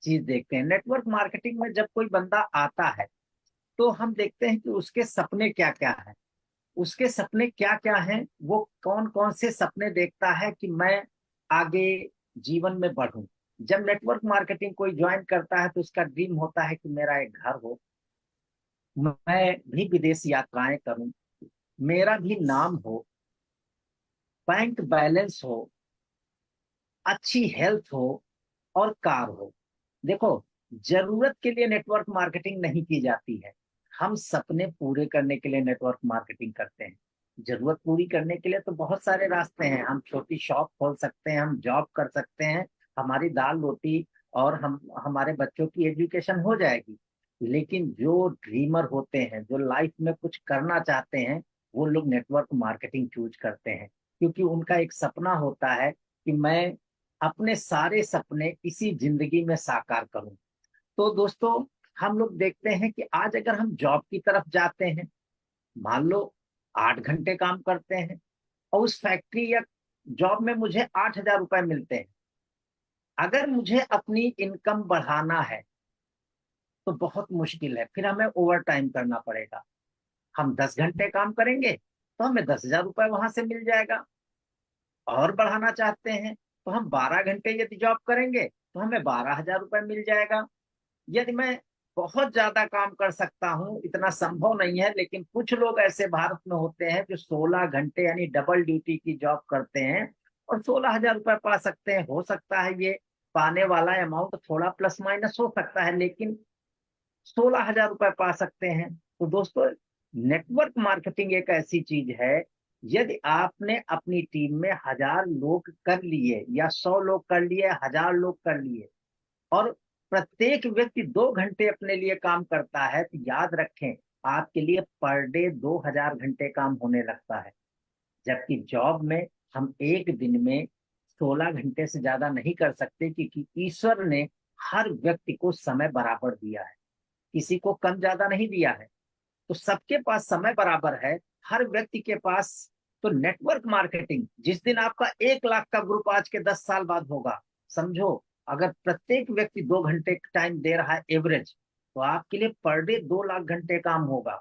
चीज देखते हैं। नेटवर्क मार्केटिंग में जब कोई बंदा आता है तो हम देखते हैं कि उसके सपने क्या क्या हैं। उसके सपने क्या क्या हैं, वो कौन कौन से सपने देखता है कि मैं आगे जीवन में बढ़ूं। जब नेटवर्क मार्केटिंग कोई ज्वाइन करता है तो उसका ड्रीम होता है कि मेरा एक घर हो, मैं भी विदेश यात्राएं करूं, मेरा भी नाम हो, बैंक बैलेंस हो, अच्छी हेल्थ हो और कार हो। देखो, जरूरत के लिए नेटवर्क मार्केटिंग नहीं की जाती है, हम सपने पूरे करने के लिए नेटवर्क मार्केटिंग करते हैं। जरूरत पूरी करने के लिए तो बहुत सारे रास्ते हैं, हम छोटी शॉप खोल सकते हैं, हम जॉब कर सकते हैं, हमारी दाल रोटी और हम हमारे बच्चों की एजुकेशन हो जाएगी। लेकिन जो ड्रीमर होते हैं, जो लाइफ में कुछ करना चाहते हैं, वो लोग नेटवर्क मार्केटिंग चूज करते हैं, क्योंकि उनका एक सपना होता है कि मैं अपने सारे सपने इसी जिंदगी में साकार करूं। तो दोस्तों, हम लोग देखते हैं कि आज अगर हम जॉब की तरफ जाते हैं, मान लो 8 घंटे काम करते हैं और उस फैक्ट्री या जॉब में मुझे 8,000 रुपए मिलते हैं। अगर मुझे अपनी इनकम बढ़ाना है तो बहुत मुश्किल है, फिर हमें ओवर टाइम करना पड़ेगा। हम 10 घंटे काम करेंगे तो हमें 10,000 रुपए वहां से मिल जाएगा। और बढ़ाना चाहते हैं तो हम 12 घंटे यदि जॉब करेंगे तो हमें 12,000 रुपए मिल जाएगा। यदि मैं बहुत ज्यादा काम कर सकता हूँ, इतना संभव नहीं है, लेकिन कुछ लोग ऐसे भारत में होते हैं जो 16 घंटे यानी डबल ड्यूटी की जॉब करते हैं और 16,000 रुपये पा सकते हैं। हो सकता है ये पाने वाला अमाउंट थोड़ा प्लस माइनस हो सकता है, लेकिन 16,000 रुपये पा सकते हैं। तो दोस्तों, नेटवर्क मार्केटिंग एक ऐसी चीज है, यदि आपने अपनी टीम में 1,000 लोग कर लिए या 100 लोग कर लिए, 1,000 लोग कर लिए, और प्रत्येक व्यक्ति 2 घंटे अपने लिए काम करता है, तो याद रखें आपके लिए पर डे 2,000 घंटे काम होने लगता है। जबकि जॉब में हम एक दिन में 16 घंटे से ज्यादा नहीं कर सकते, क्योंकि ईश्वर ने हर व्यक्ति को समय बराबर दिया है, किसी को कम ज्यादा नहीं दिया है। तो सबके पास समय बराबर है, हर व्यक्ति के पास। तो नेटवर्क मार्केटिंग, जिस दिन आपका 1 लाख का ग्रुप आज के 10 साल बाद होगा, समझो, अगर प्रत्येक व्यक्ति 2 घंटे टाइम दे रहा है एवरेज, तो आपके लिए पर डे 2 लाख घंटे काम होगा।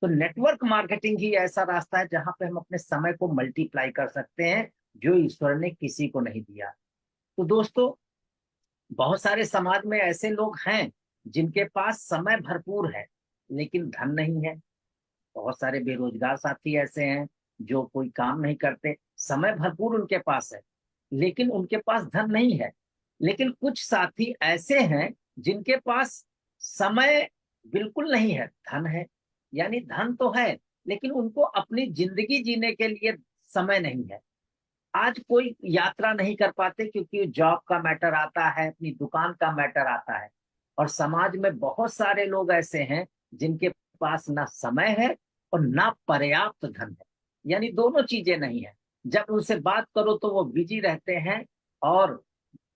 तो नेटवर्क मार्केटिंग ही ऐसा रास्ता है जहां पे हम अपने समय को मल्टीप्लाई कर सकते हैं, जो ईश्वर ने किसी को नहीं दिया। तो दोस्तों, बहुत सारे समाज में ऐसे लोग हैं जिनके पास समय भरपूर है लेकिन धन नहीं है। बहुत सारे बेरोजगार साथी ऐसे हैं जो कोई काम नहीं करते, समय भरपूर उनके पास है लेकिन उनके पास धन नहीं है। लेकिन कुछ साथी ऐसे हैं जिनके पास समय बिल्कुल नहीं है, धन है। यानी धन तो है लेकिन उनको अपनी जिंदगी जीने के लिए समय नहीं है। आज कोई यात्रा नहीं कर पाते क्योंकि जॉब का मैटर आता है, अपनी दुकान का मैटर आता है। और समाज में बहुत सारे लोग ऐसे हैं जिनके पास ना समय है और ना पर्याप्त धन है, यानी दोनों चीजें नहीं है। जब उनसे बात करो तो वो बिजी रहते हैं। और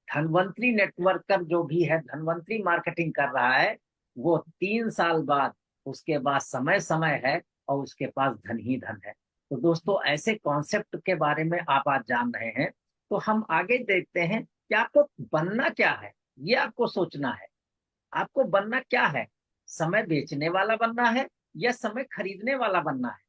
धनवंतरी नेटवर्कर जो भी है, धनवंतरी मार्केटिंग कर रहा है, वो 3 साल बाद उसके पास समय समय है और उसके पास धन ही धन है। तो दोस्तों, ऐसे कॉन्सेप्ट के बारे में आप आज जान रहे हैं। तो हम आगे देखते हैं कि आपको बनना क्या है, ये आपको सोचना है। आपको बनना क्या है, समय बेचने वाला बनना है या समय खरीदने वाला बनना है।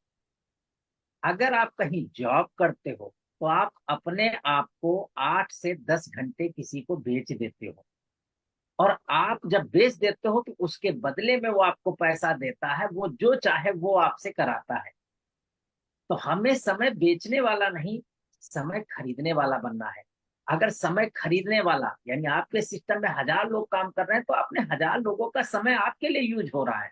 अगर आप कहीं जॉब करते हो तो आप अपने आप को 8 से 10 घंटे किसी को बेच देते हो, और आप जब बेच देते हो तो उसके बदले में वो आपको पैसा देता है, वो जो चाहे वो आपसे कराता है। तो हमें समय बेचने वाला नहीं, समय खरीदने वाला बनना है। अगर समय खरीदने वाला, यानी आपके सिस्टम में 1,000 लोग काम कर रहे हैं तो आपने 1,000 लोगों का समय आपके लिए यूज हो रहा है।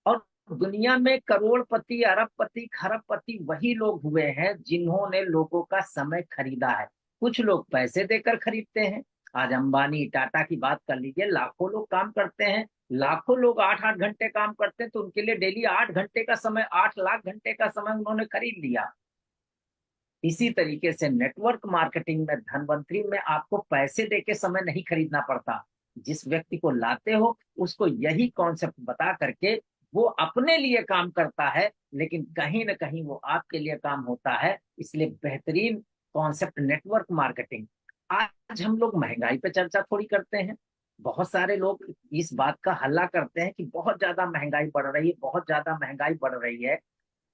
और दुनिया में करोड़पति, अरबपति, खरबपति वही लोग हुए हैं जिन्होंने लोगों का समय खरीदा है। कुछ लोग पैसे देकर खरीदते हैं। आज अंबानी, टाटा की बात कर लीजिए, लाखों लोग काम करते हैं, लाखों लोग 8-8 घंटे काम करते हैं, तो उनके लिए डेली 8 घंटे का समय, 8 लाख घंटे का समय उन्होंने खरीद लिया। इसी तरीके से नेटवर्क मार्केटिंग में, धनवंतरी में आपको पैसे देके समय नहीं खरीदना पड़ता। जिस व्यक्ति को लाते हो उसको यही कॉन्सेप्ट बता करके वो अपने लिए काम करता है, लेकिन कहीं ना कहीं वो आपके लिए काम होता है। इसलिए बेहतरीन कॉन्सेप्ट नेटवर्क मार्केटिंग। आज हम लोग महंगाई पे चर्चा थोड़ी करते हैं। बहुत सारे लोग इस बात का हल्ला करते हैं कि बहुत ज्यादा महंगाई बढ़ रही है, बहुत ज्यादा महंगाई बढ़ रही है।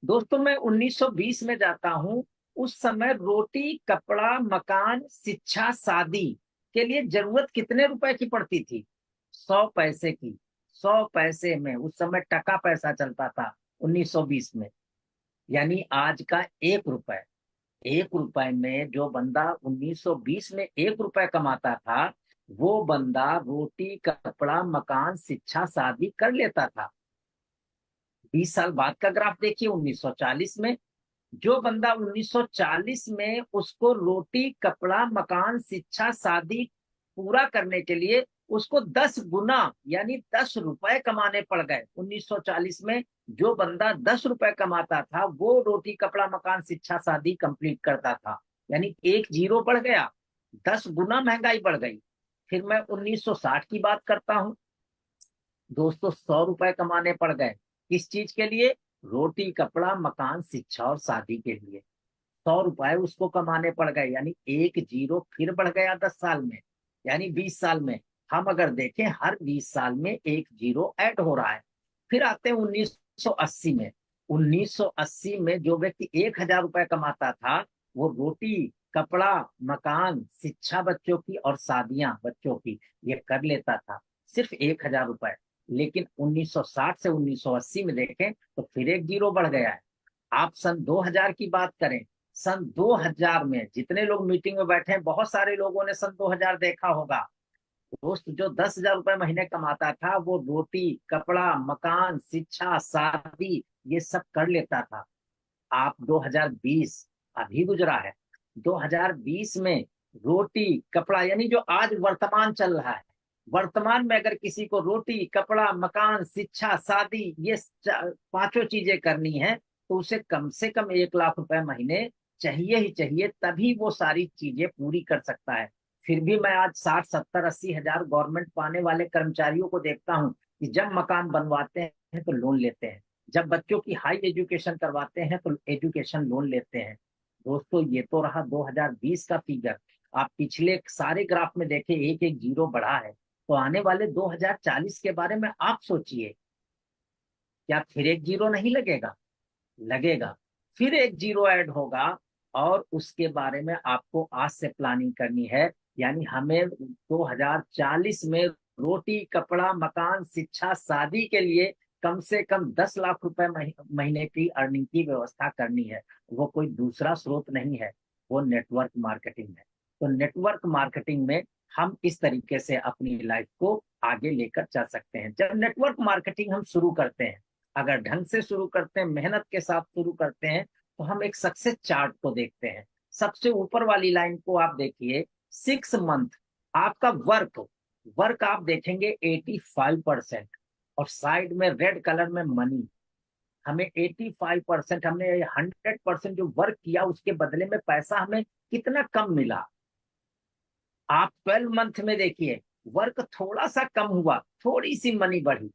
दोस्तों, मैं 1920 में जाता हूं। उस समय रोटी, कपड़ा, मकान, शिक्षा, शादी के लिए जरूरत कितने रुपए की पड़ती थी? 100 पैसे की। 100 पैसे में उस समय टका पैसा चलता था 1920 में। यानी आज का 1 रुपए। 1 रुपए में जो बंदा 1920 में 1 रुपए कमाता था, वो बंदा रोटी, कपड़ा, मकान, शिक्षा, शादी कर लेता था। 20 साल बाद का ग्राफ देखिए, 1940 में जो बंदा 1940 में उसको रोटी, कपड़ा, मकान, शिक्षा, शादी पूरा करने के लिए उसको 10 गुना यानी 10 रुपए कमाने पड़ गए 1940 में। जो बंदा 10 रुपए कमाता था वो रोटी, कपड़ा, मकान, शिक्षा, शादी कंप्लीट करता था। यानी एक जीरो बढ़ गया, 10 गुना महंगाई बढ़ गई। फिर मैं 1960 की बात करता हूं। दोस्तों, 100 रुपए कमाने पड़ गए किस चीज के लिए? रोटी, कपड़ा, मकान, शिक्षा और शादी के लिए। 100 रुपए उसको कमाने पड़ गए, यानी एक जीरो फिर बढ़ गया 10 साल में। यानी 20 साल में हम अगर देखें, हर 20 साल में एक जीरो ऐड हो रहा है। फिर आते हैं 1980 में। 1980 में जो व्यक्ति 1,000 रुपए कमाता था, वो रोटी, कपड़ा, मकान, शिक्षा बच्चों की और शादियां बच्चों की ये कर लेता था, सिर्फ 1,000 रुपए। लेकिन 1960 से 1980 में देखें तो फिर एक जीरो बढ़ गया है। आप सन 2000 की बात करें, सन 2000 में जितने लोग मीटिंग में बैठे हैं, बहुत सारे लोगों ने सन 2000 देखा होगा। दोस्त, जो 10,000 रुपए महीने कमाता था वो रोटी, कपड़ा, मकान, शिक्षा, शादी ये सब कर लेता था। आप 2020 अभी गुजरा है, 2020 में रोटी, कपड़ा यानी जो आज वर्तमान चल रहा है, वर्तमान में अगर किसी को रोटी, कपड़ा, मकान, शिक्षा, शादी ये पांचों चीजें करनी है, तो उसे कम से कम 1 लाख रुपए महीने चाहिए ही चाहिए, तभी वो सारी चीजें पूरी कर सकता है। फिर भी मैं आज 60, 70, 80 हजार गवर्नमेंट पाने वाले कर्मचारियों को देखता हूँ कि जब मकान बनवाते हैं तो लोन लेते हैं, जब बच्चों की हाई एजुकेशन करवाते हैं तो एजुकेशन लोन लेते हैं। दोस्तों, ये तो रहा 2020 का फिगर। आप पिछले सारे ग्राफ में देखें, एक एक जीरो बढ़ा है। तो आने वाले 2040 के बारे में आप सोचिए, क्या फिर एक जीरो नहीं लगेगा? लगेगा। फिर एक जीरो ऐड होगा। और उसके बारे में आपको आज से प्लानिंग करनी है। यानी हमें 2040 में रोटी, कपड़ा, मकान, शिक्षा, शादी के लिए कम से कम 10 लाख रुपए महीने की अर्निंग की व्यवस्था करनी है। वो कोई दूसरा स्रोत नहीं है, वो नेटवर्क मार्केटिंग है। तो नेटवर्क मार्केटिंग में हम इस तरीके से अपनी लाइफ को आगे लेकर चल सकते हैं। जब नेटवर्क मार्केटिंग हम शुरू करते हैं, अगर ढंग से शुरू करते हैं, मेहनत के साथ शुरू करते हैं, तो हम एक सक्सेस चार्ट को देखते हैं। सबसे ऊपर वाली लाइन को आप देखिए, 6 मंथ आपका वर्क वर्क आप देखेंगे 85%। और साइड में रेड कलर में मनी। हमें 85%, हमने 100% जो वर्क किया उसके बदले में पैसा हमें कितना कम मिला। आप 12 मंथ में देखिए, वर्क थोड़ा सा कम हुआ, थोड़ी सी मनी बढ़ी,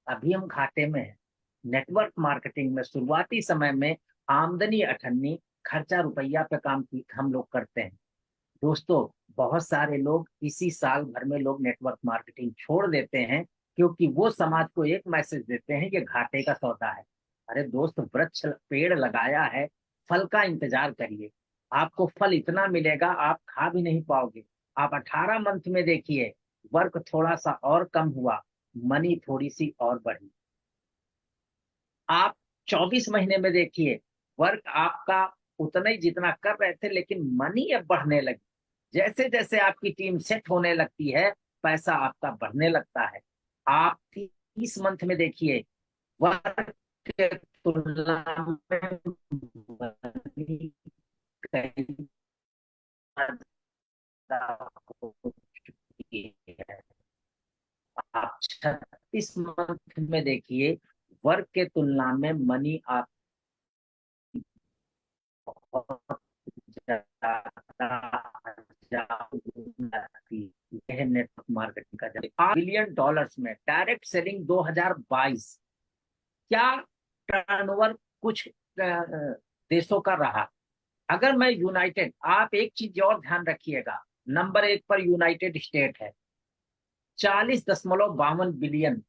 अभी हम घाटे में हैं। नेटवर्क मार्केटिंग में शुरुआती समय में आमदनी अठन्नी, खर्चा रुपया पे काम की हम लोग करते हैं। दोस्तों, बहुत सारे लोग इसी साल भर में लोग नेटवर्क मार्केटिंग छोड़ देते हैं, क्योंकि वो समाज को एक मैसेज देते हैं कि घाटे का सौदा है। अरे दोस्त, वृक्ष पेड़ लगाया है, फल का इंतजार करिए। आपको फल इतना मिलेगा आप खा भी नहीं पाओगे। आप 18 मंथ में देखिए, वर्क थोड़ा सा और कम हुआ, मनी थोड़ी सी और बढ़ी। आप 24 महीने में देखिए, वर्क आपका उतना ही जितना कर रहे थे, लेकिन मनी अब बढ़ने लगी। जैसे जैसे आपकी टीम सेट होने लगती है, पैसा आपका बढ़ने लगता है। आप 30 मंथ में देखिए, वर्क के तुलना में money कहीं ज्यादा हो चुकी है। आप 36 मंथ में देखिए, वर्क के तुलना में मनी आप बहुत ज्यादा यह है नेटवर्क मार्केटिंग का। जब $8 बिलियन में डायरेक्ट सेलिंग 2022, क्या टर्नओवर कुछ देशों का रहा। अगर मैं यूनाइटेड, आप एक चीज और ध्यान रखिएगा, नंबर 1 पर यूनाइटेड स्टेट है। 40.52 बिलियन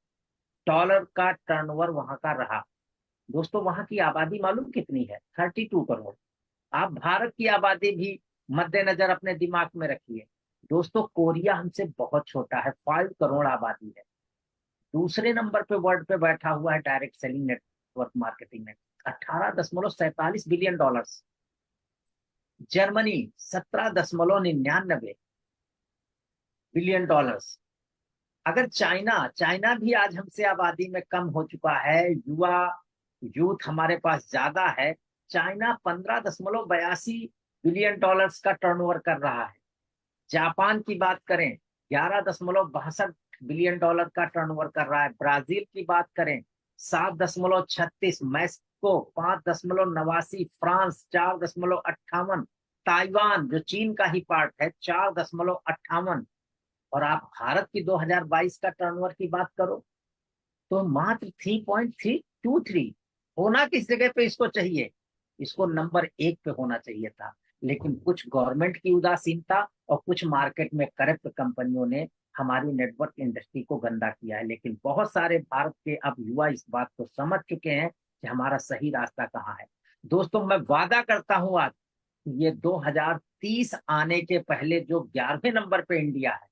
डॉलर का टर्नओवर वहां का रहा। दोस्तों वहां की आबादी मालूम कितनी है? 32 करोड़। आप भारत की आबादी भी मद्देनजर अपने दिमाग में रखिए। दोस्तों कोरिया हमसे बहुत छोटा है, 5 करोड़ आबादी है। दूसरे नंबर पे वर्ल्ड पे बैठा हुआ है डायरेक्ट सेलिंग नेटवर्क मार्केटिंग में, 18.47 billion dollars. Germany 17.99 billion dollars. अगर चाइना चाइना भी आज हमसे आबादी में कम हो चुका है, युवा यूथ हमारे पास ज्यादा है। चाइना 15.82 बिलियन डॉलर्स का टर्नओवर कर रहा है। जापान की बात करें, 11.62 बिलियन डॉलर का टर्नओवर कर रहा है। ब्राजील की बात करें, 7.36। मैक्सिको 5.89। फ्रांस 4.58। ताइवान जो चीन का ही पार्ट है, 4.58। और आप भारत की 2022 का टर्नओवर की बात करो तो मात्र 3.323। होना किस जगह पे इसको चाहिए? इसको नंबर 1 पे होना चाहिए था, लेकिन कुछ गवर्नमेंट की उदासीनता और कुछ मार्केट में करप्ट कंपनियों ने हमारी नेटवर्क इंडस्ट्री को गंदा किया है। लेकिन बहुत सारे भारत के अब युवा इस बात को समझ चुके हैं कि हमारा सही रास्ता कहाँ है। दोस्तों मैं वादा करता हूं आज, ये 2030 आने के पहले जो 11वें नंबर पे इंडिया है,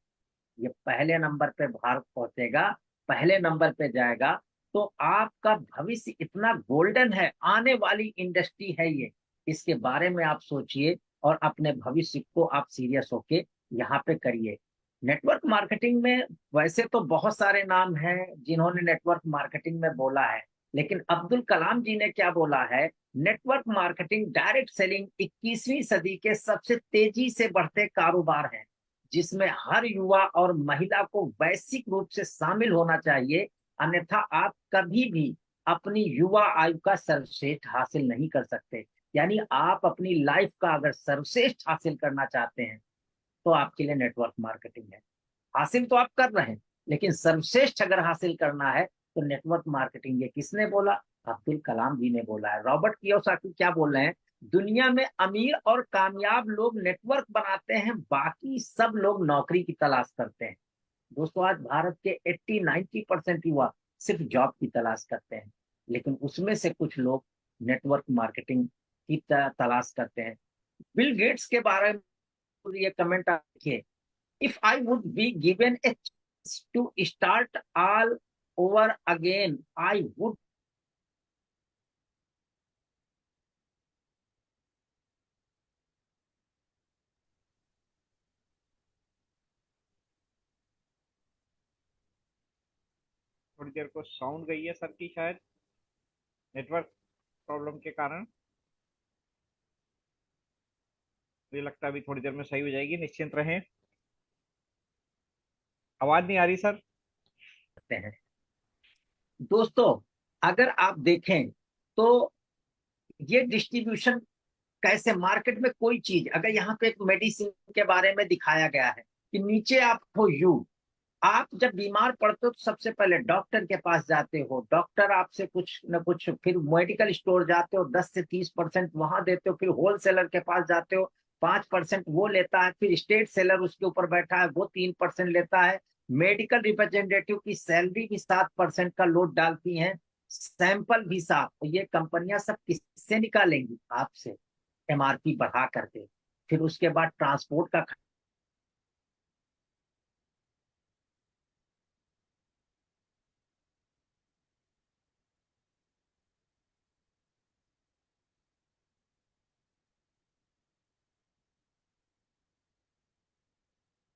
ये पहले नंबर पे भारत पहुंचेगा, पहले नंबर पे जाएगा। तो आपका भविष्य इतना गोल्डन है, आने वाली इंडस्ट्री है ये। इसके बारे में आप सोचिए और अपने भविष्य को आप सीरियस होके यहाँ पे करिए। नेटवर्क मार्केटिंग में वैसे तो बहुत सारे नाम हैं जिन्होंने नेटवर्क मार्केटिंग में बोला है, लेकिन अब्दुल कलाम जी ने क्या बोला है? नेटवर्क मार्केटिंग डायरेक्ट सेलिंग 21वीं सदी के सबसे तेजी से बढ़ते कारोबार है, जिसमें हर युवा और महिला को वैश्विक रूप से शामिल होना चाहिए। अन्यथा आप कभी भी अपनी युवा आयु का सर्वश्रेष्ठ हासिल नहीं कर सकते। यानी आप अपनी लाइफ का अगर सर्वश्रेष्ठ हासिल करना चाहते हैं तो आपके लिए नेटवर्क मार्केटिंग है। हासिल तो आप कर रहे हैं, लेकिन सर्वश्रेष्ठ अगर हासिल करना है तो नेटवर्क मार्केटिंग। ये किसने बोला? अब्दुल कलाम जी ने बोला है। रॉबर्ट कियोसाकी क्या बोल रहे हैं? दुनिया में अमीर और कामयाब लोग नेटवर्क बनाते हैं, बाकी सब लोग नौकरी की तलाश करते हैं। दोस्तों आज भारत के 80-90% युवा सिर्फ जॉब की तलाश करते हैं, लेकिन उसमें से कुछ लोग नेटवर्क मार्केटिंग की तलाश करते हैं। बिल गेट्स के बारे में ये कमेंट देखिए, if I would be given a chance to start all over again, I would। थोड़ी देर को साउंड गई है सर की, शायद नेटवर्क प्रॉब्लम के कारण। मुझे लगता है अभी थोड़ी देर में सही हो जाएगी, निश्चिंत रहें। आवाज नहीं आ रही सर? सकते हैं दोस्तों, अगर आप देखें तो ये डिस्ट्रीब्यूशन कैसे मार्केट में कोई चीज, अगर यहाँ पे एक मेडिसिन के बारे में दिखाया गया है कि नीचे आप हो यू, आप जब बीमार पड़ते हो तो सबसे पहले डॉक्टर के पास जाते हो, डॉक्टर आपसे कुछ न कुछ, फिर मेडिकल स्टोर जाते हो, 10 से 30% वहां देते हो, फिर होलसेलर के पास जाते हो, 5% वो लेता है, फिर स्टेट सेलर उसके ऊपर बैठा है वो 3% लेता है, मेडिकल रिप्रेजेंटेटिव की सैलरी भी 7% का लोड डालती है, सैंपल भी 7। तो ये कंपनियां सब किससे निकालेंगी? आपसे, एमआरपी बढ़ा करके। फिर उसके बाद ट्रांसपोर्ट का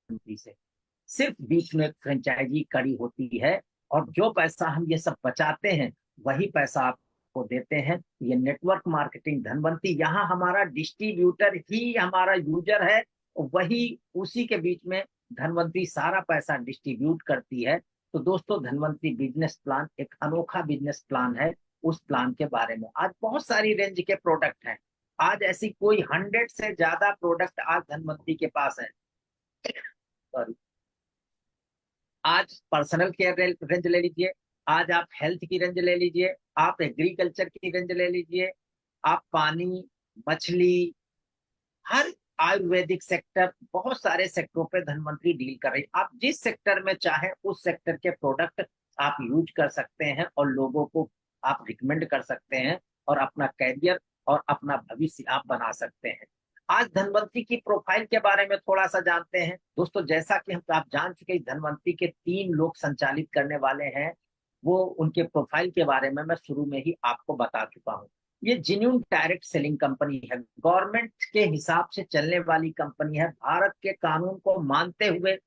कंपनी से सिर्फ बीच में फ्रेंचाइजी कड़ी होती है, और जो पैसा हम ये सब बचाते हैं वही पैसा आपको देते हैं। ये नेटवर्क मार्केटिंग धनवंती, यहाँ हमारा डिस्ट्रीब्यूटर ही हमारा यूजर है, वही उसी के बीच में धनवंती सारा पैसा डिस्ट्रीब्यूट करती है। तो दोस्तों धनवंती बिजनेस प्लान एक अनोखा बिजनेस प्लान है। उस प्लान के बारे में आज बहुत सारी रेंज के प्रोडक्ट हैं। आज ऐसी कोई 100 से ज्यादा प्रोडक्ट आज धनवंती के पास है। सॉरी, आज पर्सनल केयर रेंज ले लीजिए, आज आप हेल्थ की रेंज ले लीजिए, आप एग्रीकल्चर की रेंज ले लीजिए, आप पानी, मछली, हर आयुर्वेदिक सेक्टर, बहुत सारे सेक्टरों पे धनवंतरी डील कर रही है। आप जिस सेक्टर में चाहें उस सेक्टर के प्रोडक्ट आप यूज कर सकते हैं और लोगों को आप रिकमेंड कर सकते हैं और अपना कैरियर और अपना भविष्य आप बना सकते हैं। आज धनवंतरी की प्रोफाइल के बारे में थोड़ा सा जानते हैं दोस्तों। जैसा कि हम आप जान चुके, धनवंतरी के 3 लोग संचालित करने वाले हैं। वो उनके प्रोफाइल के बारे में मैं शुरू में ही आपको बता चुका हूँ। ये जेन्युइन डायरेक्ट सेलिंग कंपनी है, गवर्नमेंट के हिसाब से चलने वाली कंपनी है, भारत के कानून को मानते हुए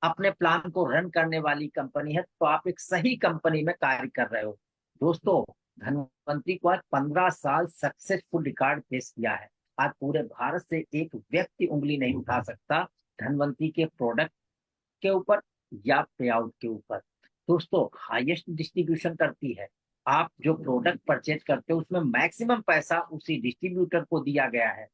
अपने प्लान को रन करने वाली कंपनी है। तो आप एक सही कंपनी में कार्य कर रहे हो दोस्तों। धनवंतरी को आज 15 साल सक्सेसफुल रिकॉर्ड पेश किया है। आज पूरे भारत से एक व्यक्ति उंगली नहीं उठा सकता धनवंतरी के प्रोडक्ट के ऊपर या पे आउट के ऊपर। दोस्तों हाईएस्ट डिस्ट्रीब्यूशन करती है। आप जो प्रोडक्ट परचेज करते हो उसमें मैक्सिमम पैसा उसी डिस्ट्रीब्यूटर को दिया गया है।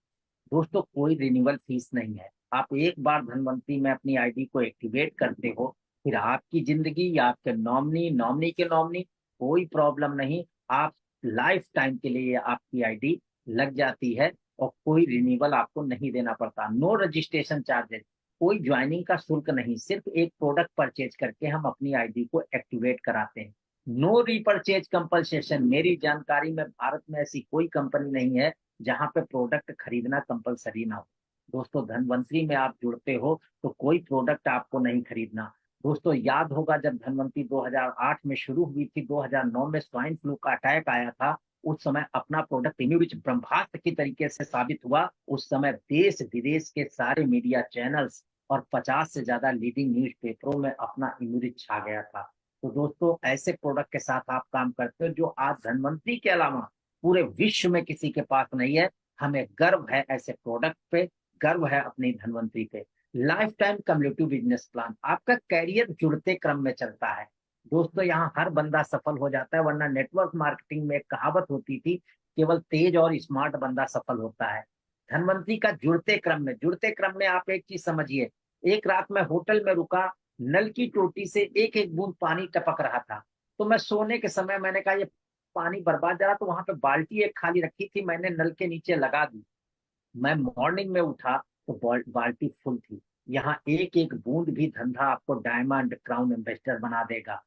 दोस्तों कोई रिन्यूअल फीस नहीं है। आप एक बार धनवंतरी में अपनी आईडी को एक्टिवेट करते हो, फिर आपकी जिंदगी या आपके नॉमिनी, नॉमिनी के नॉमिनी, कोई प्रॉब्लम नहीं। आप लाइफ टाइम के लिए आपकी आईडी लग जाती है और कोई रिन्यूअल आपको नहीं देना पड़ता। नो रजिस्ट्रेशन चार्जेस, कोई ज्वाइनिंग का शुल्क नहीं। सिर्फ एक प्रोडक्ट परचेज करके हम अपनी आईडी को एक्टिवेट कराते हैं। No repurchase compulsion. मेरी जानकारी में भारत में ऐसी कोई कंपनी नहीं है जहां पे प्रोडक्ट खरीदना कंपलसरी ना हो। दोस्तों धनवंतरी में आप जुड़ते हो तो कोई प्रोडक्ट आपको नहीं खरीदना। दोस्तों याद होगा जब धनवंतरी 2008 में शुरू हुई थी, 2009 में स्वाइन फ्लू का अटैक आया था। उस समय अपना प्रोडक्ट इम्यूरिच ब्रह्मास्त्र की तरीके से साबित हुआ। उस समय देश विदेश के सारे मीडिया चैनल्स और 50 से ज्यादा लीडिंग न्यूज़पेपरों में अपना इम्यूरिच छा गया था। तो दोस्तों ऐसे प्रोडक्ट के साथ आप काम करते हो जो आज धनवंतरी के अलावा पूरे विश्व में किसी के पास नहीं है। हमें गर्व है ऐसे प्रोडक्ट पे, गर्व है अपनी धनवंतरी पे। Life time community business plan, आपका कैरियर जुड़ते क्रम में चलता है। दोस्तों यहाँ हर बंदा सफल हो जाता है, वरना नेटवर्क मार्केटिंग में एक कहावत होती थी, केवल तेज और स्मार्ट बंदा सफल होता है। धनवंतरी का जुड़ते क्रम में आप एक चीज समझिए। एक रात में होटल में रुका, नल की टोटी से एक एक बूंद पानी टपक रहा था। तो मैं सोने के समय मैंने कहा ये पानी बर्बाद जा रहा, तो वहां पे बाल्टी एक खाली रखी थी, मैंने नल के नीचे लगा दी। मैं मॉर्निंग में उठा तो बाल्टी फुल थी। यहाँ एक एक बूंद भी धंधा आपको डायमंड क्राउन इन्वेस्टर बना देगा।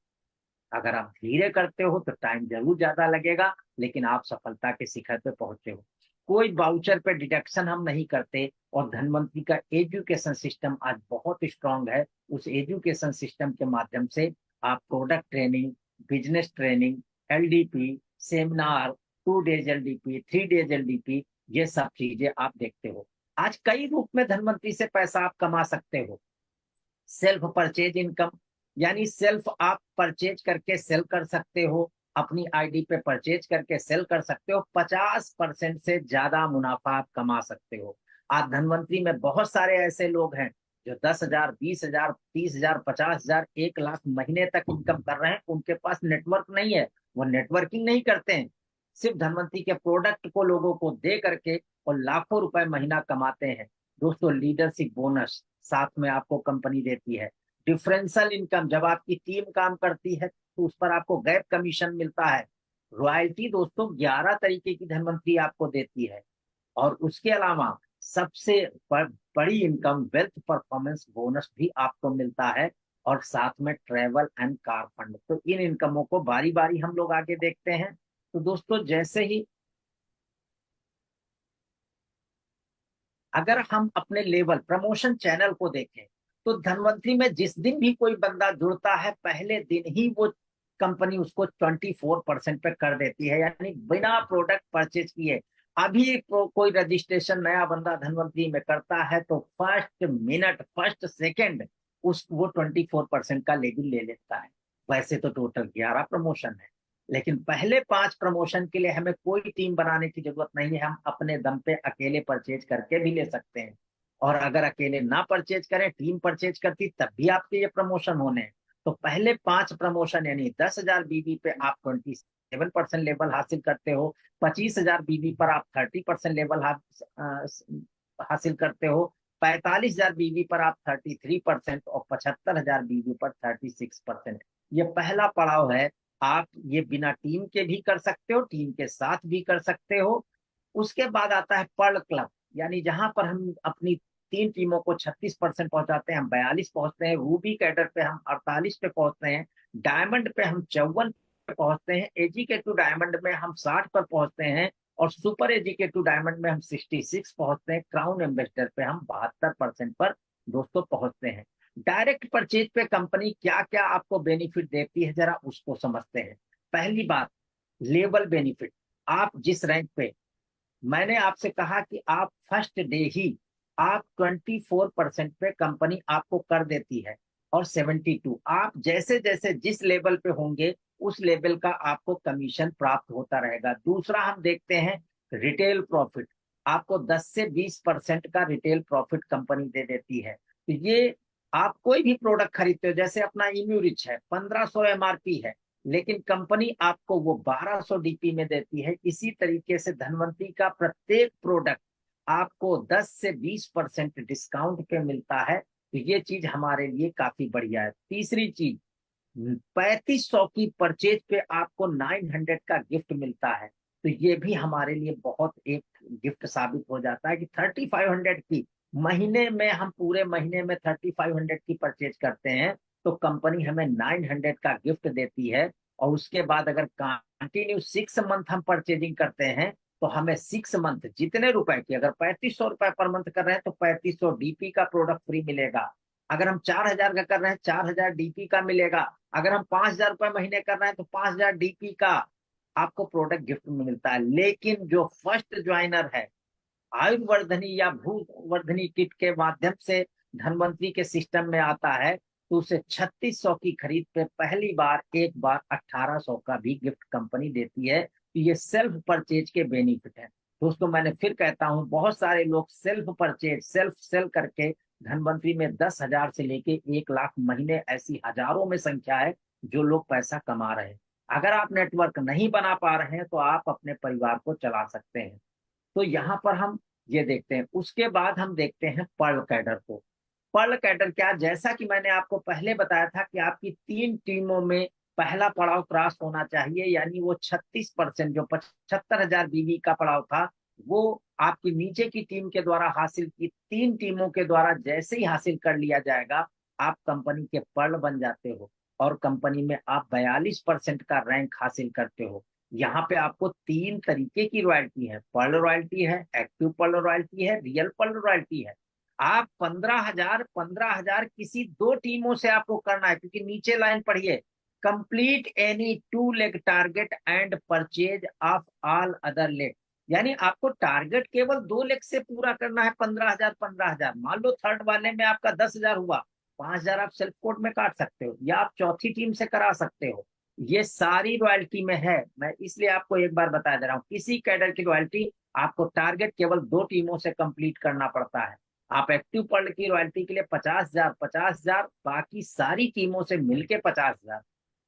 अगर आप धीरे करते हो तो टाइम जरूर ज्यादा लगेगा, लेकिन आप सफलता के शिखर पे पहुंचे हो। कोई बाउचर पे डिडक्शन हम नहीं करते। और धनवंतरी का एजुकेशन सिस्टम आज बहुत स्ट्रांग है। उस एजुकेशन सिस्टम के माध्यम से आप product training, business training, LDP, seminar, 2 days LDP, 3 days LDP, ये सब चीजें आप देखते हो। आज कई रूप में धनवंतरी से पैसा आप कमा सकते हो। सेल्फ परचेज इनकम, यानी सेल्फ आप परचेज करके सेल कर सकते हो। अपनी आईडी पे परचेज करके सेल कर सकते हो। 50% से ज्यादा मुनाफा आप कमा सकते हो। आज धनवंतरी में बहुत सारे ऐसे लोग हैं जो 10,000, 20,000, 30,000, 50,000, 1 लाख महीने तक इनकम कर रहे हैं। उनके पास नेटवर्क नहीं है, वो नेटवर्किंग नहीं करते हैं, सिर्फ धनवंतरी के प्रोडक्ट को लोगों को दे करके और लाखों रुपए महीना कमाते हैं। दोस्तों लीडरशिप बोनस साथ में आपको कंपनी देती है। डिफरेंशियल इनकम, जब आपकी टीम काम करती है तो उस पर आपको गैप कमीशन मिलता है। रॉयल्टी दोस्तों 11 तरीके की धनवंतरी आपको देती है। और उसके अलावा सबसे बड़ी इनकम वेल्थ परफॉर्मेंस बोनस भी आपको मिलता है। और साथ में ट्रेवल एंड कार फंड। तो इन इनकमों को बारी बारी हम लोग आगे देखते हैं। तो दोस्तों जैसे ही अगर हम अपने लेवल प्रमोशन चैनल को देखें तो धनवंतरी में जिस दिन भी कोई बंदा जुड़ता है पहले दिन ही वो कंपनी उसको 24% पे कर देती है, यानी बिना प्रोडक्ट परचेज किए। अभी कोई रजिस्ट्रेशन नया बंदा धनवंतरी में करता है तो फर्स्ट मिनट, फर्स्ट सेकंड उस वो 24% का लेवल ले लेता है। वैसे तो टोटल 11 प्रमोशन है, लेकिन पहले 5 प्रमोशन के लिए हमें कोई टीम बनाने की जरूरत नहीं है। हम अपने दम पे अकेले परचेज करके भी ले सकते हैं। और अगर अकेले ना परचेज करें, टीम परचेज करती, तब भी आपके ये प्रमोशन होने हैं। तो पहले 5 प्रमोशन यानी 10,000 बीबी पे आप 27% लेवल हासिल करते हो। 25,000 बीबी पर आप 30% लेवल हासिल करते हो। 45,000 बीबी पर आप 33% और 75,000 बीबी पर 36%। ये पहला पड़ाव है। आप ये बिना टीम के भी कर सकते हो, टीम के साथ भी कर सकते हो। उसके बाद आता है पर्ल क्लब। यानी जहां पर हम अपनी 3 टीमों को 36% पहुंचाते हैं, हम 42 पहुंचते हैं। रूबी कैडर पे हम 48 पे पहुंचते हैं। डायमंड पे हम 54 पे पहुंचते हैं। एजीकेटिव डायमंड में हम 60 पर पहुंचते हैं। और सुपर एजीकेटिव डायमंड में हम 66 पहुंचते हैं। क्राउन एम्बेसडर पे हम 72% पर दोस्तों पहुंचते हैं। डायरेक्ट परचेज पे कंपनी क्या क्या आपको बेनिफिट देती है, जरा उसको समझते हैं। पहली बात, लेवल बेनिफिट। आप जिस रैंक पे, मैंने आपसे कहा कि आप फर्स्ट डे ही आप 24% पे कंपनी आपको कर देती है। और 72 आप जैसे जैसे जिस लेवल पे होंगे उस लेवल का आपको कमीशन प्राप्त होता रहेगा। दूसरा हम देखते हैं रिटेल प्रॉफिट। आपको 10 से 20% का रिटेल प्रॉफिट कंपनी दे देती है। तो ये आप कोई भी प्रोडक्ट खरीदते हो, जैसे अपना इम्यूरिच है, 1500 एमआरपी है, लेकिन कंपनी आपको वो 1200 डीपी में देती है। इसी तरीके से धनवंतरी का प्रत्येक प्रोडक्ट आपको 10 से 20% डिस्काउंट पे मिलता है। तो ये चीज हमारे लिए काफी बढ़िया है। तीसरी चीज, 3500 की परचेज पे आपको 900 का गिफ्ट मिलता है। तो ये भी हमारे लिए बहुत एक गिफ्ट साबित हो जाता है कि 3500 की महीने में, हम पूरे महीने में 3500 की परचेज करते हैं तो कंपनी हमें 900 का गिफ्ट देती है। और उसके बाद अगर कंटिन्यू 6 मंथ हम परचेजिंग करते हैं तो हमें 6 मंथ जितने रुपए की, अगर 3500 रुपए पर मंथ कर रहे हैं तो 3500 डीपी का प्रोडक्ट फ्री मिलेगा। अगर हम 4000 का कर रहे हैं 4000 डीपी का मिलेगा। अगर हम 5000 रुपए महीने कर रहे हैं तो 5000 डीपी का आपको प्रोडक्ट गिफ्ट में मिलता है। लेकिन जो फर्स्ट ज्वाइनर है, आयुर्वर्धनी या भूवर्धनी किट के माध्यम से धनवंतरी के सिस्टम में आता है, तो उसे 3600 की खरीद पे पहली बार एक बार 1800 का भी गिफ्ट कंपनी देती है। तो ये सेल्फ परचेज के बेनिफिट है। दोस्तों मैंने फिर कहता हूं, बहुत सारे लोग सेल्फ परचेज, सेल्फ सेल करके धनवंतरी में 10,000 से लेके 1 लाख महीने, ऐसी हजारों में संख्या है जो लोग पैसा कमा रहे हैं। अगर आप नेटवर्क नहीं बना पा रहे हैं तो आप अपने परिवार को चला सकते हैं। तो यहाँ पर हम ये देखते हैं। उसके बाद हम देखते हैं पर्ल कैडर को। पर्ल कैडर क्या, जैसा कि मैंने आपको पहले बताया था कि आपकी 3 टीमों में पहला पड़ाव क्रॉस होना चाहिए, यानी वो 36%, जो 75,000 बीवी का पड़ाव था, वो आपकी नीचे की टीम के द्वारा हासिल की 3 टीमों के द्वारा जैसे ही हासिल कर लिया जाएगा, आप कंपनी के पर्ल बन जाते हो और कंपनी में आप 42% का रैंक हासिल करते हो। यहाँ पे आपको 3 तरीके की रॉयल्टी है। पर्ल रॉयल्टी है, एक्टिव पर्ल रॉयल्टी है, रियल पर्ल रॉयल्टी है। आप 15,000 किसी 2 टीमों से आपको करना है, क्योंकि नीचे लाइन पढ़िए, complete any 2 leg target and purchase of all other leg. यानी आपको टारगेट केवल 2 लेग से पूरा करना है। 15,000 15,000, मान लो थर्ड वाले में आपका 10,000 हुआ, 5,000 आप सेल्फ कोड में काट सकते हो या आप चौथी टीम से करा सकते हो। ये सारी रॉयल्टी में है। मैं इसलिए आपको एक बार बता दे रहा हूँ, किसी कैडर की रॉयल्टी आपको टारगेट केवल 2 टीमों से कंप्लीट करना पड़ता है। आप एक्टिव पर्ल की रॉयल्टी के लिए 50,000 50,000, बाकी सारी टीमों से मिलके 50,000,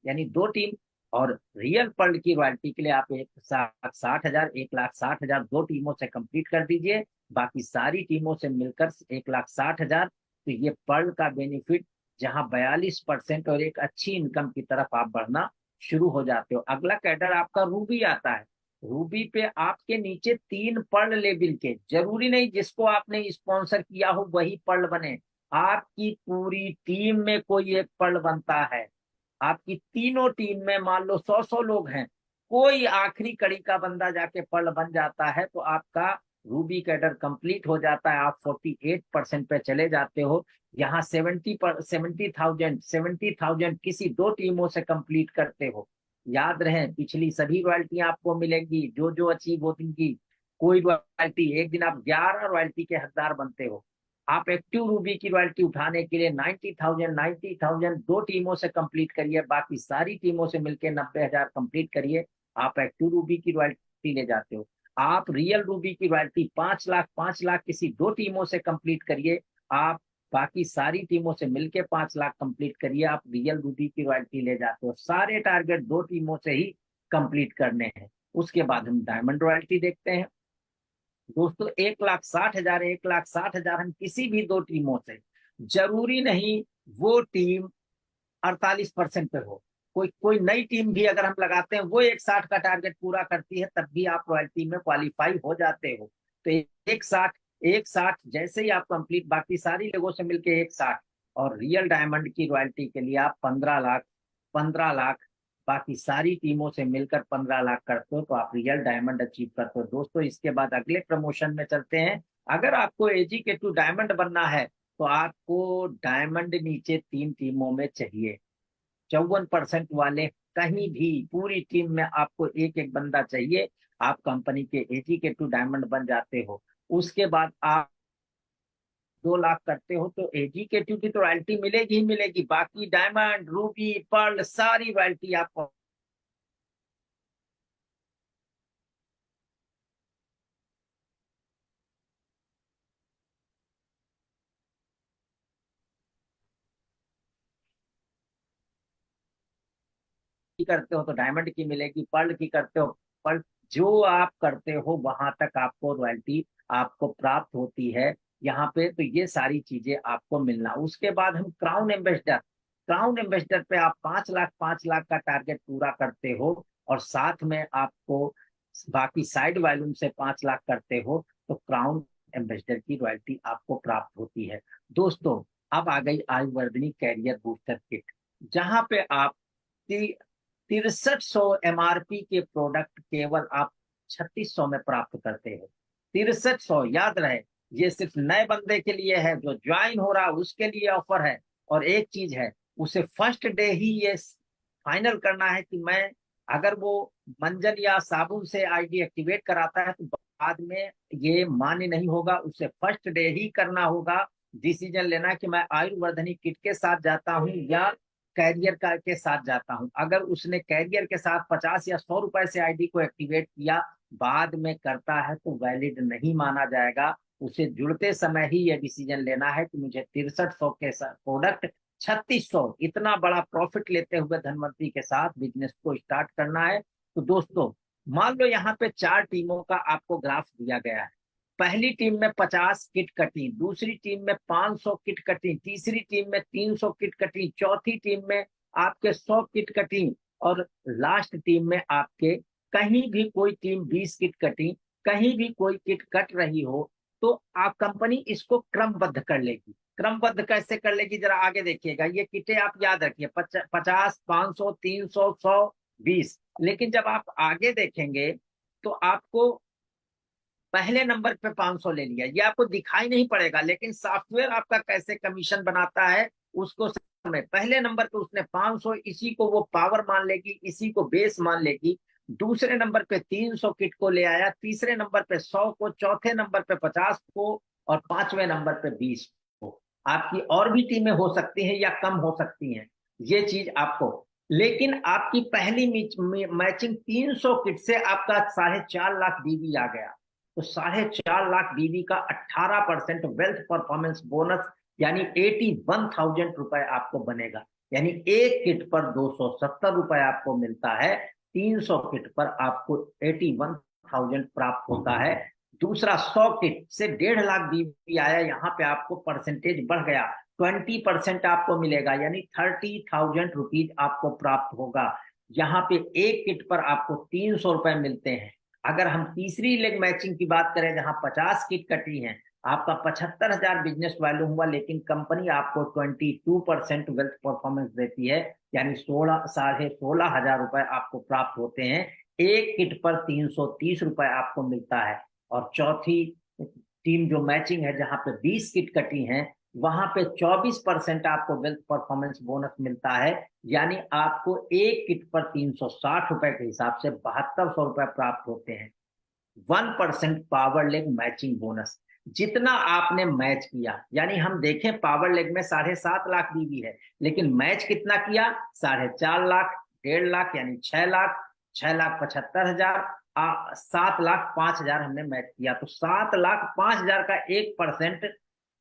यानी 2 टीम। और रियल पर्ल की रॉयल्टी के लिए आप 1,60,000, 1,60,000 2 टीमों से कंप्लीट कर दीजिए, बाकी सारी टीमों से मिलकर 1,60,000। तो ये पर्ल का बेनिफिट, जहां 42% और एक अच्छी इनकम की तरफ आप बढ़ना शुरू हो जाते हो। अगला कैडर आपका रूबी आता है। रूबी पे आपके नीचे 3 पर्ल लेवल के, जरूरी नहीं जिसको आपने स्पॉन्सर किया हो वही पर्ल बने, आपकी पूरी टीम में कोई एक पर्ल बनता है। आपकी तीनों टीम में मान लो 100 लोग हैं, कोई आखिरी कड़ी का बंदा जाके पर्ल बन जाता है तो आपका रूबी कैडर कंप्लीट हो जाता है। आप 48% पे चले जाते हो। यहाँ 70,000 किसी 2 टीमों से कंप्लीट करते हो। याद रहे, पिछली सभी रॉयल्टियां आपको मिलेंगी जो जो अचीव होती की। कोई रॉयल्टी, एक दिन आप 11 रॉयल्टी के हकदार बनते हो। आप एक्टिव रूबी की रॉयल्टी उठाने के लिए 90,000 2 टीमों से कंप्लीट करिए, बाकी सारी टीमों से मिलकर 90,000 कंप्लीट करिए, आप एक्टिव रूबी की रॉयल्टी ले जाते हो। आप रियल रूबी की रॉयल्टी 5 लाख 5 लाख किसी 2 टीमों से कंप्लीट करिए, आप बाकी सारी टीमों से मिलके 5 लाख कंप्लीट करिए, आप रियल रूबी की रॉयल्टी ले जाते हो। सारे टारगेट 2 टीमों से ही कंप्लीट करने हैं। उसके बाद हम डायमंड रॉयल्टी देखते हैं। दोस्तों 1,60,000, 1,60,000 हम किसी भी 2 टीमों से, जरूरी नहीं वो टीम 48% पे हो, कोई कोई नई टीम भी अगर हम लगाते हैं वो 1,60 का टारगेट पूरा करती है, तब भी आप रॉयल्टी में क्वालिफाई हो जाते हो। तो 1,60 एक 60 जैसे ही आप कंप्लीट बाकी सारी लोगों से मिलके एक 60, और रियल डायमंड की रॉयल्टी के लिए आप 15 लाख, 15 लाख बाकी सारी टीमों से मिलकर 15 लाख करते हो तो आप रियल डायमंड अचीव करते हो। दोस्तों इसके बाद अगले प्रमोशन में चलते हैं। अगर आपको एजीके2 डायमंड बनना है तो आपको डायमंड नीचे 3 टीमों में चाहिए। 54% वाले कहीं भी पूरी टीम में आपको एक एक बंदा चाहिए। आप कंपनी के एजीके2 डायमंड बन जाते हो। उसके बाद आप 2 लाख करते हो तो एजीके2 की तो रॉयल्टी मिलेगी ही मिलेगी, बाकी डायमंड, रूबी, पर्ल सारी रॉयल्टी आपको की करते हो तो डायमंड की मिलेगी, पर्ल की करते हो पर्ल, जो आप करते हो वहां तक आपको रॉयल्टी आपको प्राप्त होती है यहाँ पे। तो ये सारी चीजें आपको मिलना। उसके बाद हम क्राउन एम्बेसडर, क्राउन एम्बेसडर पे आप 5 लाख 5 लाख का टारगेट पूरा करते हो और साथ में आपको बाकी साइड वॉल्यूम से 5 लाख करते हो तो क्राउन एम्बेसडर की रॉयल्टी आपको प्राप्त होती है। दोस्तों अब आ गई आयुर्वर्धनी कैरियर बूस्टर किट, जहां पे आप 6300 MRP के प्रोडक्ट केवल आप 3600 में प्राप्त करते हो। 6300 याद रहे, ये सिर्फ नए बंदे के लिए है, जो ज्वाइन हो रहा है उसके लिए ऑफर है। और एक चीज है, उसे फर्स्ट डे ही ये फाइनल करना है कि मैं, अगर वो मंजन या साबुन से आईडी एक्टिवेट कराता है तो बाद में ये मान्य नहीं होगा। उसे फर्स्ट डे ही करना होगा, डिसीजन लेना कि मैं आयुर्वर्धनी किट के साथ जाता हूँ या कैरियर का के साथ जाता हूं। अगर उसने कैरियर के साथ 50 या 100 रुपए से आईडी को एक्टिवेट किया, बाद में करता है तो वैलिड नहीं माना जाएगा। उसे जुड़ते समय ही यह डिसीजन लेना है कि मुझे 6300 के प्रोडक्ट 3600 इतना बड़ा प्रॉफिट लेते हुए धनवंतरी के साथ बिजनेस को स्टार्ट करना है। तो दोस्तों मान लो यहाँ पे 4 टीमों का आपको ग्राफ दिया गया है। पहली टीम में 50 किट कटी, दूसरी टीम में 500 किट कटी, तीसरी टीम में 300 किट कटी, चौथी टीम में आपके 100 किट कटी, और लास्ट टीम में आपके कहीं भी कोई टीम 20 किट कटी, कहीं भी कोई किट कट रही हो तो आप कंपनी इसको क्रमबद्ध कर लेगी। क्रमबद्ध कैसे कर लेगी जरा आगे देखिएगा। ये किटें आप याद रखिए, 50, 500, 300, 100, 20। लेकिन जब आप आगे देखेंगे तो आपको पहले नंबर पे 500 ले लिया, ये आपको दिखाई नहीं पड़ेगा, लेकिन सॉफ्टवेयर आपका कैसे कमीशन बनाता है उसको समय। पहले नंबर पे उसने 500, इसी को वो पावर मान लेगी, इसी को बेस मान लेगी। दूसरे नंबर पे 300 किट को ले आया, तीसरे नंबर पे 100 को, चौथे नंबर पे 50 को, और पांचवें नंबर पे 20 को। आपकी और भी टीमें हो सकती हैं या कम हो सकती हैं, ये चीज आपको, लेकिन आपकी पहली मैचिंग 300 किट से आपका 4.5 लाख बीवी आ गया, तो 4.5 लाख बीवी का 18% वेल्थ परफॉर्मेंस बोनस यानी 81,000 रुपए आपको बनेगा। यानी एक किट पर 270 रुपए आपको मिलता है, 300 किट पर आपको 81,000 प्राप्त होता है। दूसरा 100 किट से 1.5 लाख बीवी आया, यहाँ पे आपको परसेंटेज बढ़ गया, 20% आपको मिलेगा, यानी 30,000 रुपीज आपको प्राप्त होगा। यहाँ पे एक किट पर आपको 300 रुपए मिलते हैं। अगर हम तीसरी लेग मैचिंग की बात करें जहां 50 किट कटी हैं, आपका 75,000 बिजनेस वैल्यू हुआ, लेकिन कंपनी आपको 22% वेल्थ परफॉर्मेंस देती है, यानी 16,500 रुपए आपको प्राप्त होते हैं। एक किट पर 330 रुपए आपको मिलता है। और चौथी टीम जो मैचिंग है जहां पे 20 किट कटी हैं, वहां पे 24% आपको वेल्थ परफॉर्मेंस बोनस मिलता है, यानी आपको एक किट पर 360 रुपए के हिसाब से 7200 रुपए प्राप्त होते हैं। 1% पावर लेग मैचिंग बोनस, जितना आपने मैच किया, यानी हम देखें पावर लेग में 7.5 लाख बीवी है, लेकिन मैच कितना किया, 4.5 लाख, 1.5 लाख यानी 6 लाख, 6,75,000, 7,05,000 हमने मैच किया, तो 7,05,000 का 1%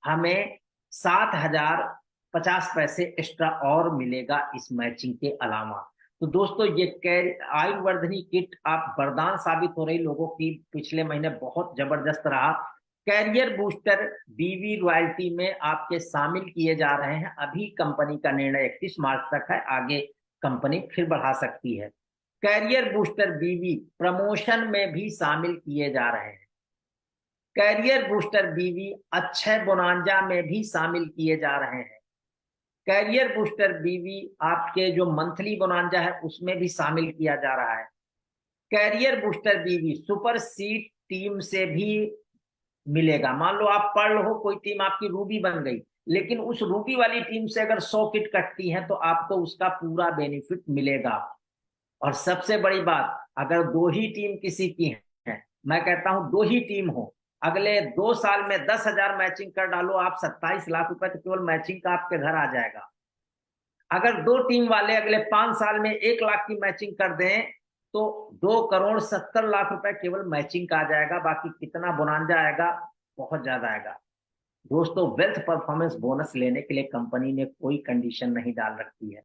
हमें 7,050 पैसे एक्स्ट्रा और मिलेगा इस मैचिंग के अलावा। तो दोस्तों ये आयुर्वर्धनी किट आप वरदान साबित हो रही लोगों की, पिछले महीने बहुत जबरदस्त रहा। कैरियर बूस्टर बीवी रॉयल्टी में आपके शामिल किए जा रहे हैं। अभी कंपनी का निर्णय 31 मार्च तक है, आगे कंपनी फिर बढ़ा सकती है। कैरियर बूस्टर बीवी प्रमोशन में भी शामिल किए जा रहे हैं। कैरियर बूस्टर बीवी अक्षय बोनांजा में भी शामिल किए जा रहे हैं। कैरियर बूस्टर बीवी आपके जो मंथली बोनांजा है उसमें भी शामिल किया जा रहा है। कैरियर बूस्टर बीवी सुपर सीड टीम से भी मिलेगा। मान लो आप पढ़ लो, कोई टीम आपकी रूबी बन गई, लेकिन उस रूबी वाली टीम से अगर 100 किट कटती है तो आपको उसका पूरा बेनिफिट मिलेगा। और सबसे बड़ी बात, अगर 2 ही टीम किसी की है, मैं कहता हूं 2 ही टीम हो, अगले 2 साल में 10,000 मैचिंग कर डालो आप, 27 लाख रुपए तो केवल मैचिंग का आपके घर आ जाएगा। अगर 2 टीम वाले अगले 5 साल में 1 लाख की मैचिंग कर दें तो 2,70,00,000 रुपए केवल मैचिंग का आ जाएगा। बाकी कितना बोनांजा आएगा, बहुत ज्यादा आएगा। दोस्तों, वेल्थ परफॉर्मेंस बोनस लेने के लिए कंपनी ने कोई कंडीशन नहीं डाल रखी है।